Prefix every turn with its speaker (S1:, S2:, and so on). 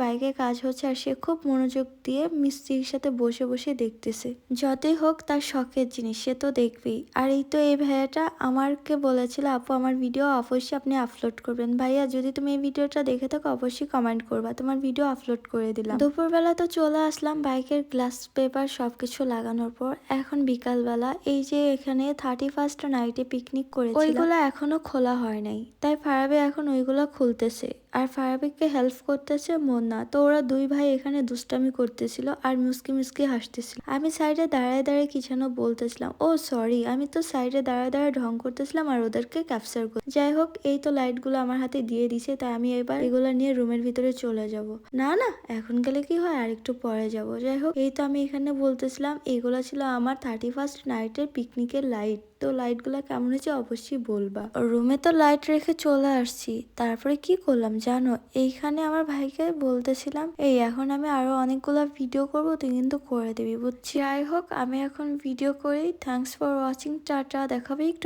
S1: বাইকে কাজ হচ্ছে আর সে খুব মনোযোগ দিয়ে মিস্ত্রির সাথে বসে বসে দেখতেছে। যতই হোক তার শখের জিনিস, সে তো দেখবেই। আর এই তো এই ভাইয়াটা আমাকে বলেছিল, আপু আমার ভিডিও অবশ্যই আপনি আপলোড করবেন। ভাইয়া যদি তুমি এই ভিডিওটা দেখে থাকো অবশ্যই কমেন্ট করবা, তোমার ভিডিও আপলোড করে দিলাম। দুপুরবেলা তো চলে আসলাম বাইকের গ্লাস পেপার সবকিছু লাগানোর পর। এখন বিকালবেলা এই যে এখানে 31st নাইটে পিকনিক করেছিলাম, ওইগুলো এখনো খোলা হয় নাই, তাই ফারাবি এখন ওইগুলো খুলতেছে। আর ফারাবিকে হেল্প করতেছে মুন্না। তো ওরা দুই ভাই এখানে দুষ্টামি করতেছিল আর মুসকি মুসকি হাসতেছিল। আমি সাইডে দাঁড়ায় দাঁড়ায় কি যেন বলতেছিলাম। ও সরি, আমি তো সাইডে দাঁড়ায় দাঁড়ায় ঢং করতেছিলাম আর ওদেরকে ক্যাপচার কর। যাই হোক, এই তো লাইট গুলো আমার হাতে দিয়ে দিছে, তাই আমি এবার এগুলো নিয়ে রুমের ভিতরে চলে যাব। না না, এখন গেলে কি হয়, আর একটু পরে যাব। যাই হোক, এই তো আমি এখানে বলতেছিলাম এগুলো ছিল আমার 31st নাইটের পিকনিকের লাইট। তো লাইট গুলা কেমন হয়েছে অবশ্যই বলবা। রুমে তো লাইট রেখে চলে আসছি, তারপরে কি করলাম জানো, এইখানে আমার ভাইকে বলতেছিলাম এই এখন আমি আরো অনেকগুলা ভিডিও করব, তুই কিন্তু করে দিবি বুঝছি। যাই হোক, আমি এখন ভিডিও করি। থ্যাংকস ফর ওয়াচিং, টাটা, দেখাবে একটু।